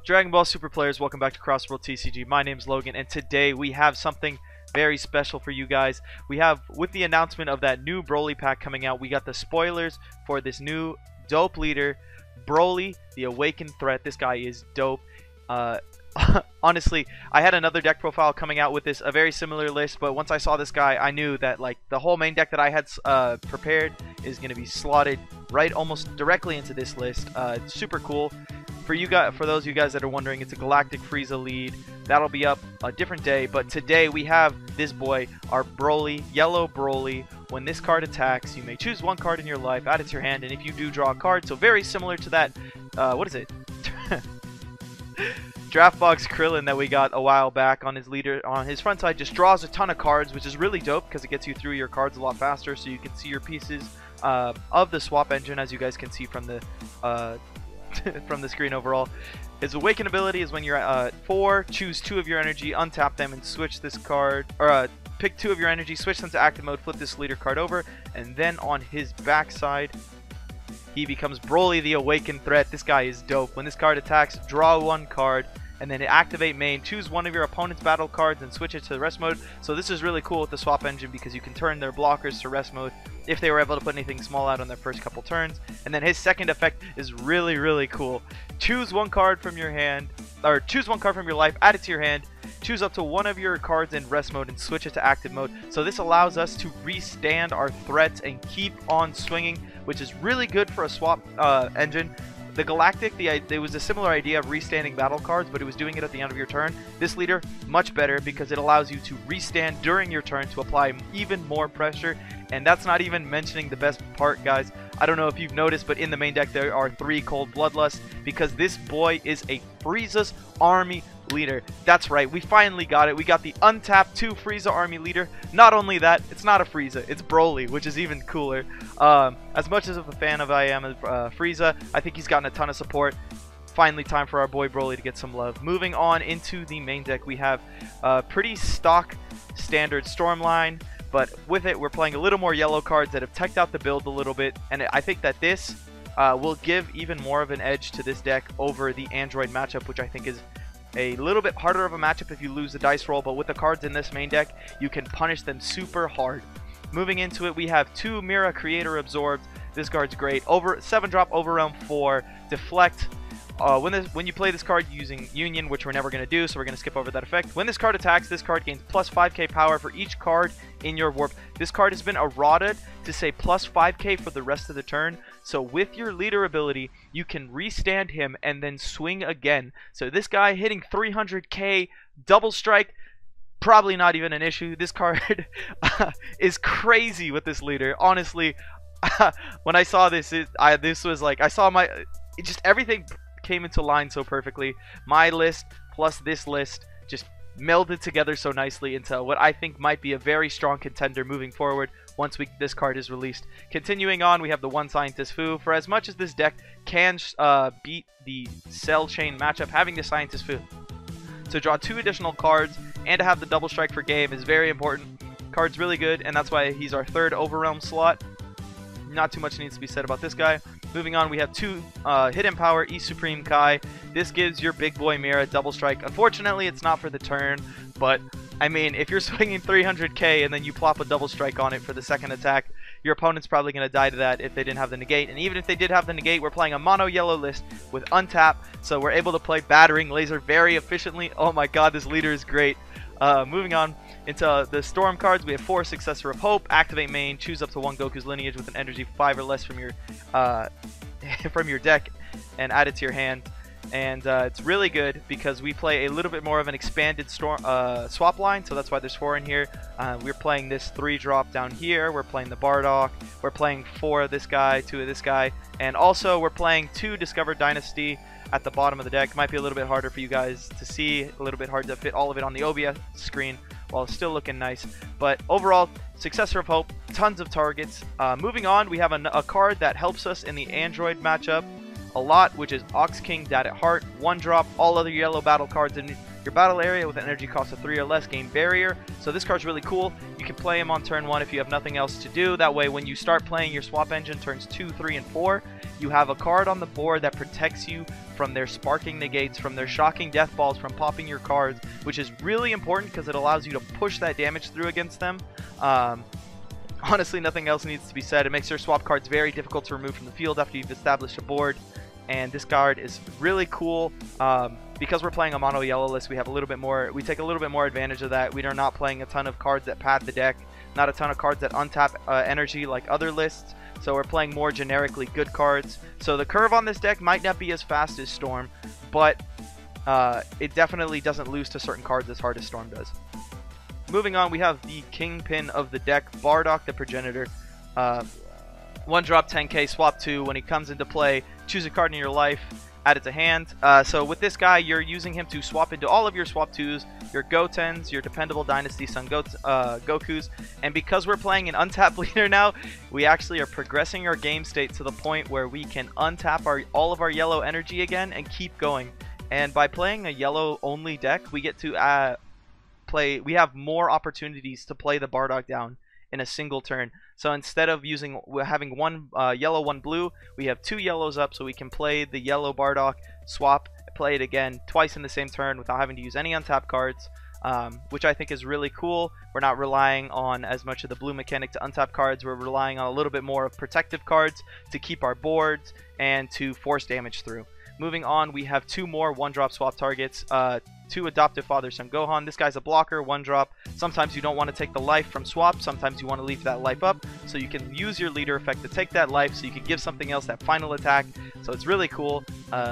Dragon Ball Super players, welcome back to Crossworld TCG. My name's Logan, and today we have something very special for you guys. We have, with the announcement of that new Broly pack coming out, we got the spoilers for this new dope leader, Broly, the Awakened Threat. This guy is dope. Honestly, I had another deck profile coming out with this, a very similar list, but once I saw this guy, I knew that like the whole main deck that I had prepared is going to be slotted right almost directly into this list. It's super cool. For you guys, for those of you guys that are wondering, it's a Galactic Frieza lead. That'll be up a different day, but today we have this boy, our Broly, Yellow Broly. When this card attacks, you may choose one card in your life, add it to your hand, and if you do, draw a card. So very similar to that, what is it? Draft box Krillin that we got a while back. On his leader, on his front side, just draws a ton of cards, which is really dope because it gets you through your cards a lot faster, so you can see your pieces of the swap engine, as you guys can see from the from the screen overall. His Awaken ability is when you're at 4, choose 2 of your energy, untap them, and switch this card, or pick 2 of your energy, switch them to active mode, flip this leader card over, and then on his backside, he becomes Broly, the Awakened Threat. This guy is dope. When this card attacks, draw 1 card, and then activate main, choose one of your opponent's battle cards and switch it to rest mode. So this is really cool with the swap engine because you can turn their blockers to rest mode if they were able to put anything small out on their first couple turns. And then his second effect is really cool. Choose 1 card from your hand, or choose 1 card from your life, add it to your hand, choose up to 1 of your cards in rest mode and switch it to active mode. So this allows us to restand our threats and keep on swinging, which is really good for a swap engine. The Galactic, it was a similar idea of restanding battle cards, but it was doing it at the end of your turn. This leader, much better because it allows you to restand during your turn to apply even more pressure. And that's not even mentioning the best part, guys. I don't know if you've noticed, but in the main deck there are 3 Cold Bloodlusts because this boy is a Frieza's Army leader. That's right, we finally got it. We got the untapped 2 Frieza Army leader. Not only that, it's not a Frieza, it's Broly, which is even cooler. As much as of a fan of I am of Frieza, I think he's gotten a ton of support. Finally time for our boy Broly to get some love. Moving on into the main deck, we have pretty stock standard Stormline, but with it we're playing a little more yellow cards that have teched out the build a little bit, and I think that this will give even more of an edge to this deck over the Android matchup, which I think is a little bit harder of a matchup if you lose the dice roll, but with the cards in this main deck, you can punish them super hard. Moving into it, we have 2 Mira Creator Absorbed. This card's great. Over 7-drop Overwhelm 4, Deflect. When you play this card using Union, which we're never going to do, so we're going to skip over that effect. When this card attacks, this card gains plus 5k power for each card in your warp. This card has been eroded to say plus 5k for the rest of the turn. So with your leader ability, you can restand him and then swing again. So this guy hitting 300k double strike, probably not even an issue. This card is crazy with this leader. Honestly, when I saw this, this was like, I saw just everything came into line so perfectly. My list plus this list just melded together so nicely into what I think might be a very strong contender moving forward once this card is released. Continuing on, we have the One Scientist Fu. For as much as this deck can beat the Cell Chain matchup, having the Scientist Fu to draw 2 additional cards and to have the double strike for game is very important. Card's really good, and that's why he's our 3rd Overrealm slot. Not too much needs to be said about this guy. Moving on, we have 2 Hidden Power E Supreme Kai. This gives your big boy Mira double strike. Unfortunately, it's not for the turn, but I mean, if you're swinging 300k and then you plop a double strike on it for the second attack, your opponent's probably going to die to that if they didn't have the negate. And even if they did have the negate, we're playing a mono yellow list with untap, so we're able to play Battering Laser very efficiently. Oh my god, this leader is great. Moving on into the Storm cards, we have 4 Successor of Hope, activate main, choose up to 1 Goku's lineage with an energy 5 or less from your from your deck and add it to your hand. And it's really good because we play a little bit more of an expanded swap line, so that's why there's 4 in here. We're playing this 3-drop down here, we're playing the Bardock, we're playing 4 of this guy, 2 of this guy, and also we're playing 2 Discovered Dynasty at the bottom of the deck. Might be a little bit harder for you guys to see, a little bit hard to fit all of it on the OBS screen while still looking nice. But overall, Successor of Hope, tons of targets. Moving on, we have a card that helps us in the Android matchup a lot, which is Ox King Dad at Heart. 1-drop, all other yellow battle cards Your battle area with an energy cost of 3 or less gain barrier. So this card's really cool. You can play him on turn 1 if you have nothing else to do. That way when you start playing your swap engine turns 2, 3, and 4, you have a card on the board that protects you from their sparking negates, from their shocking death balls, from popping your cards, which is really important because it allows you to push that damage through against them. Honestly, nothing else needs to be said. It makes your swap cards very difficult to remove from the field after you've established a board. And this card is really cool. Because we're playing a mono yellow list, we take a little bit more advantage of that. We are not playing a ton of cards that pad the deck, not a ton of cards that untap energy like other lists. So we're playing more generically good cards. So the curve on this deck might not be as fast as Storm, but it definitely doesn't lose to certain cards as hard as Storm does. Moving on, we have the kingpin of the deck, Bardock the Progenitor. 1 drop 10k, swap 2. When he comes into play, choose a card in your life, add it to hand. So with this guy, you're using him to swap into all of your swap 2s, your Gotens, your dependable Dynasty Sun Gokus. And because we're playing an untap leader now, we actually are progressing our game state to the point where we can untap all of our yellow energy again and keep going. And by playing a yellow only deck, we get to we have more opportunities to play the Bardock down in a single turn. So instead of having 1 yellow, 1 blue, we have 2 yellows up, so we can play the yellow Bardock, swap, play it again twice in the same turn without having to use any untap cards, which I think is really cool. We're not relying on as much of the blue mechanic to untap cards. We're relying on a little bit more of protective cards to keep our boards and to force damage through. Moving on, we have 2 more 1-drop swap targets. 2 Adoptive Father Son Gohan. This guy's a blocker, 1 drop. Sometimes you don't want to take the life from swap. Sometimes you want to leave that life up. So you can use your leader effect to take that life so you can give something else that final attack. So it's really cool.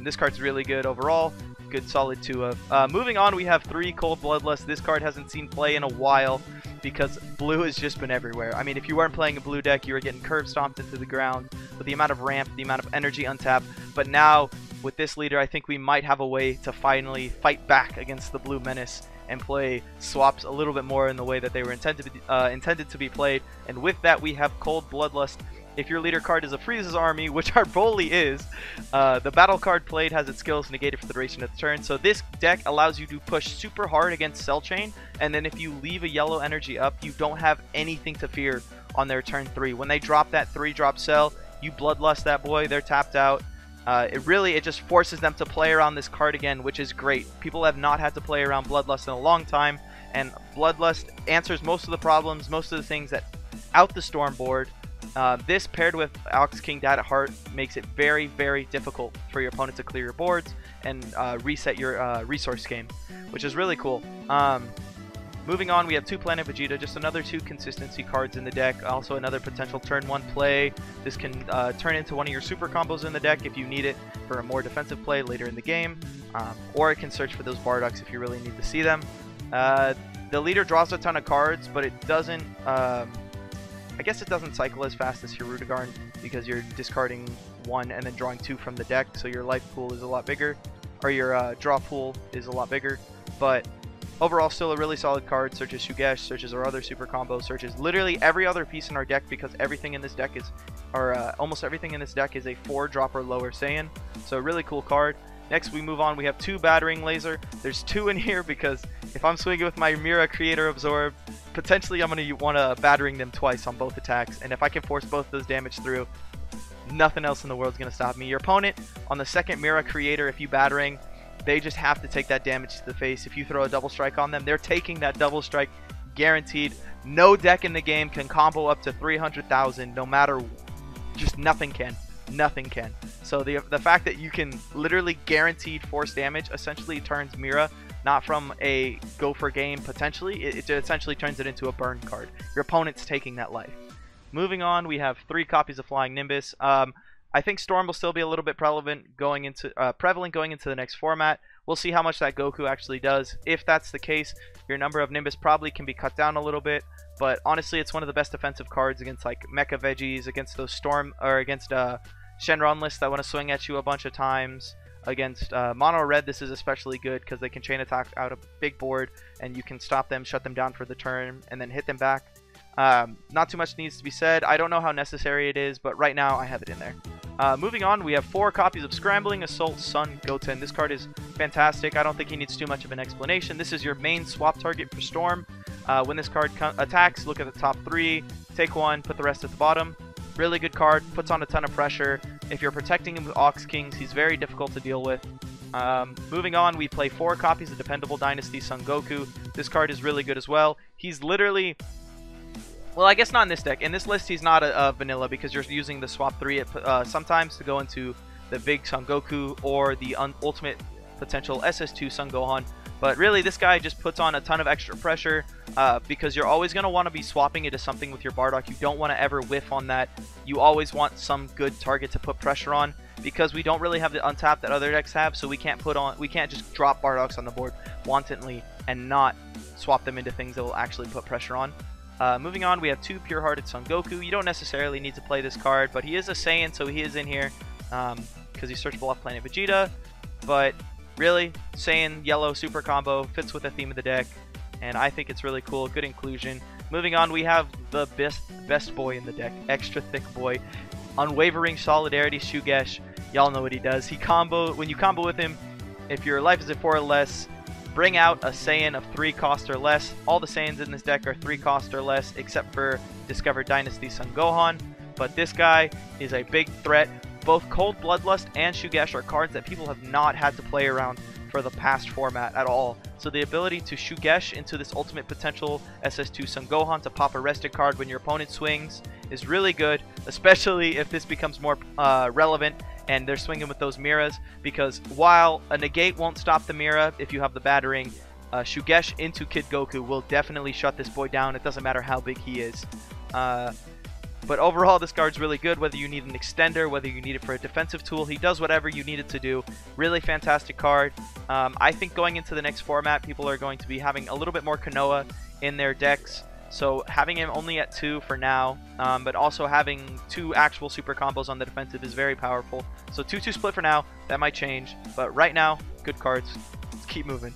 This card's really good overall. Good solid 2 of. Moving on, we have 3 Cold Bloodlust. This card hasn't seen play in a while because blue has just been everywhere. I mean, if you weren't playing a blue deck, you were getting curve stomped into the ground with the amount of ramp, the amount of energy untapped. But now, with this leader, I think we might have a way to finally fight back against the blue menace and play swaps a little bit more in the way that they were intended to be played. And with that, we have Cold Bloodlust. If your leader card is a Freeze's Army, which our Bully is, the battle card played has its skills negated for the duration of the turn. So this deck allows you to push super hard against Cell Chain, and then if you leave a yellow energy up, you don't have anything to fear on their turn 3. When they drop that 3-drop Cell, you Bloodlust that boy, they're tapped out. It just forces them to play around this card again, which is great. People have not had to play around Bloodlust in a long time, and Bloodlust answers most of the problems, most of the things that out the Storm board. This paired with Ox King Dad at Heart makes it very, very difficult for your opponent to clear your boards and reset your resource game, which is really cool. Moving on, we have 2 Planet Vegeta, just another 2 consistency cards in the deck. Also another potential turn 1 play. This can turn into one of your super combos in the deck if you need it for a more defensive play later in the game. Or it can search for those Bardocks if you really need to see them. The leader draws a ton of cards, but it doesn't... I guess it doesn't cycle as fast as your Rudigarn because you're discarding 1 and then drawing 2 from the deck, so your life pool is a lot bigger, or your draw pool is a lot bigger. But overall, still a really solid card. Searches Shugesh, searches our other super combo, searches literally every other piece in our deck because everything in this deck is, almost everything in this deck is a 4-drop or lower Saiyan. So a really cool card. Next, we move on. We have 2 Battering Laser. There's 2 in here because if I'm swinging with my Mira Creator Absorb, potentially I'm going to want to Battering them twice on both attacks. And if I can force both those damage through, nothing else in the world is going to stop me. Your opponent, on the second Mira Creator, if you Battering, they just have to take that damage to the face. If you throw a double strike on them, they're taking that double strike guaranteed. No deck in the game can combo up to 300,000 no matter, just nothing can. Nothing can. So the fact that you can literally guaranteed force damage essentially turns Mira not from a go for game potentially, it essentially turns it into a burn card. Your opponent's taking that life. Moving on, we have 3 copies of Flying Nimbus. I think Storm will still be a little bit prevalent going into the next format. We'll see how much that Goku actually does. If that's the case, your number of Nimbus probably can be cut down a little bit. But honestly, it's one of the best defensive cards against like Mecha Veggies, against those Storm, or against Shenron lists that want to swing at you a bunch of times. Against Mono Red, this is especially good because they can chain attack out a big board, and you can stop them, shut them down for the turn, and then hit them back. Not too much needs to be said. I don't know how necessary it is, but right now I have it in there. Moving on, we have 4 copies of Scrambling Assault Sun Goten. This card is fantastic. I don't think he needs too much of an explanation. This is your main swap target for Storm. When this card attacks, look at the top 3, take 1, put the rest at the bottom. Really good card, puts on a ton of pressure. If you're protecting him with Ox Kings, he's very difficult to deal with. Moving on, we play 4 copies of Dependable Dynasty Son Goku. This card is really good as well. He's literally... Well, I guess not in this deck. In this list, he's not a vanilla because you're using the swap 3 sometimes to go into the big Son Goku or the ultimate potential SS2 Son Gohan. But really, this guy just puts on a ton of extra pressure because you're always going to want to be swapping into something with your Bardock. You don't want to ever whiff on that. You always want some good target to put pressure on because we don't really have the untap that other decks have, so we can't just drop Bardocks on the board wantonly and not swap them into things that will actually put pressure on. Moving on, we have 2 Pure-Hearted Son Goku. You don't necessarily need to play this card, but he is a Saiyan, so he is in here because he's searchable off Planet Vegeta. But really, Saiyan Yellow Super Combo fits with the theme of the deck, and I think it's really cool. Good inclusion. Moving on, we have the best boy in the deck, Extra Thick Boy. Unwavering Solidarity Shugesh. Y'all know what he does. When you combo with him, if your life is at 4 or less, bring out a Saiyan of 3 cost or less. All the Saiyans in this deck are 3 cost or less, except for Discovered Dynasty Son Gohan. But this guy is a big threat. Both Cold Bloodlust and Shugesh are cards that people have not had to play around for the past format at all. So the ability to Shugesh into this ultimate potential SS2 Son Gohan to pop a rested card when your opponent swings is really good, especially if this becomes more relevant and they're swinging with those Miras, because while a negate won't stop the Mira if you have the battering, Shugesh into Kid Goku will definitely shut this boy down. It doesn't matter how big he is. But overall, this card's really good, whether you need an extender, whether you need it for a defensive tool. He does whatever you need it to do. Really fantastic card. I think going into the next format, people are going to be having a little bit more Konoha in their decks. So having him only at 2 for now, but also having 2 actual super combos on the defensive is very powerful. So 2-2 split for now. That might change. But right now, good cards. Let's keep moving.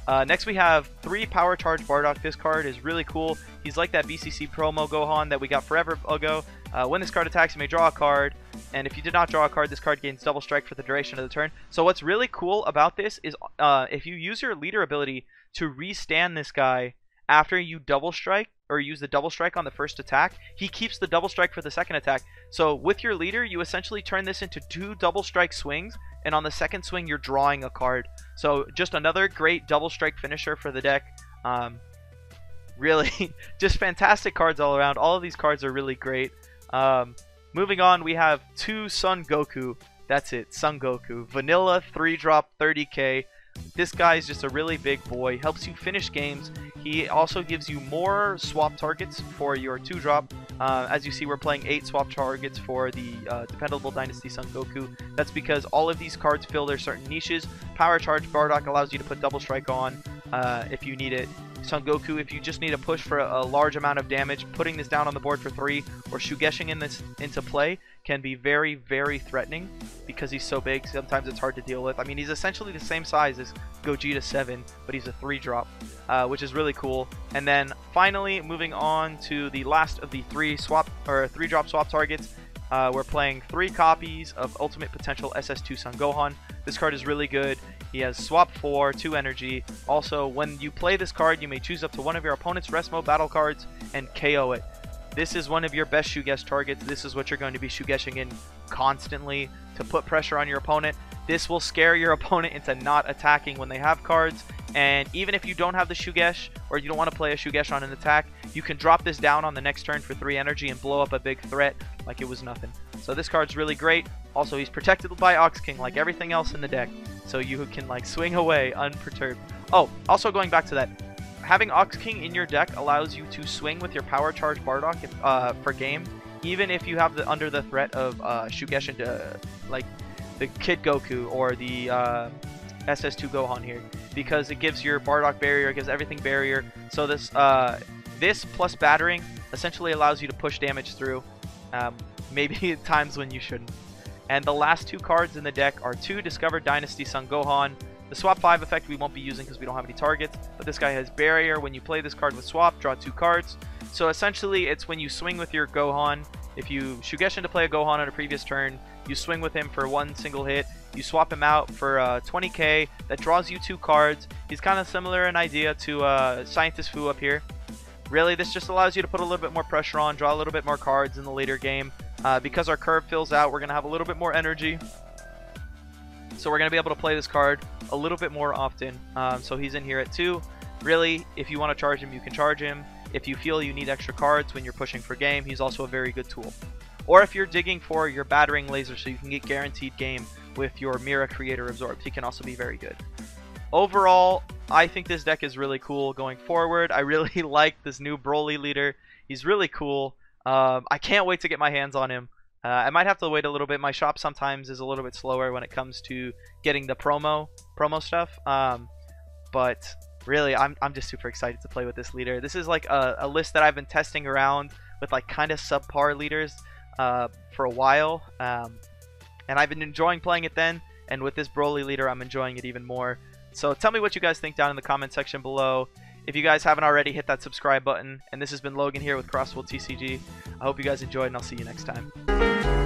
Next we have 3 Power Charge Bardock. This card is really cool. He's like that BCC promo Gohan that we got forever ago. When this card attacks, you may draw a card. And if you did not draw a card, this card gains double strike for the duration of the turn. So what's really cool about this is if you use your leader ability to restand this guy after you double strike or use the double strike on the first attack, he keeps the double strike for the second attack. So with your leader, you essentially turn this into 2 double strike swings, and on the second swing you're drawing a card. So just another great double strike finisher for the deck. Really just fantastic cards all around. All of these cards are really great. Moving on, we have 2 Son Goku. That's it, Son Goku. Vanilla 3-drop 30k. This guy is just a really big boy, helps you finish games. He also gives you more swap targets for your 2-drop. As you see, we're playing 8 swap targets for the Dependable Dynasty Son Goku. That's because all of these cards fill their certain niches. Power Charge Bardock allows you to put double strike on if you need it. Son Goku, if you just need a push for a large amount of damage, putting this down on the board for 3 or Shugeshing into play can be very, very threatening because he's so big. Sometimes it's hard to deal with. I mean, he's essentially the same size as Gogeta 7, but he's a 3-drop, which is really cool. And then finally, moving on to the last of the 3-drop swap targets, we're playing 3 copies of Ultimate Potential SS2 Son Gohan. This card is really good. He has swap 4, 2 energy. Also, when you play this card, you may choose up to one of your opponent's rest mode battle cards and KO it. This is one of your best Shugesh targets. This is what you're going to be Shugeshing in constantly to put pressure on your opponent. This will scare your opponent into not attacking when they have cards. And even if you don't have the Shugesh, or you don't want to play a Shugesh on an attack, you can drop this down on the next turn for 3 energy and blow up a big threat like it was nothing. So this card's really great. Also, he's protected by Ox King like everything else in the deck. So you can like swing away unperturbed. Oh, also going back to that, having Ox King in your deck allows you to swing with your Power Charge Bardock for game, even if you have under the threat of Shugesh into like the Kid Goku or the SS2 Gohan here, because it gives your Bardock barrier, it gives everything barrier. So this this plus battering essentially allows you to push damage through, maybe at times when you shouldn't. And the last 2 cards in the deck are 2 Discovered Dynasty Son Gohan. The swap 5 effect we won't be using because we don't have any targets, but this guy has barrier. When you play this card with swap, draw 2 cards. So essentially it's when you swing with your Gohan, if you Shugesh into play a Gohan on a previous turn, You swing with him for one single hit. You swap him out for 20k. That draws you 2 cards. He's kind of similar in idea to Scientist Fu up here. Really, this just allows you to put a little bit more pressure on, draw a little bit more cards in the later game. Because our curve fills out, we're going to have a little bit more energy. So we're going to be able to play this card a little bit more often. So he's in here at 2. Really, if you want to charge him, you can charge him. If you feel you need extra cards when you're pushing for game, he's also a very good tool. Or if you're digging for your battering laser so you can get guaranteed game with your Mira Creator Absorbs, he can also be very good. Overall, I think this deck is really cool going forward. I really like this new Broly leader. He's really cool. I can't wait to get my hands on him. I might have to wait a little bit. My shop sometimes is a little bit slower when it comes to getting the promo stuff. But really, I'm just super excited to play with this leader. This is like a list that I've been testing around with like kind of subpar leaders for a while. And I've been enjoying playing it then. And with this Broly leader, I'm enjoying it even more. So tell me what you guys think down in the comment section below. If you guys haven't already, hit that subscribe button. And this has been Logan here with Crossworld TCG. I hope you guys enjoyed, and I'll see you next time.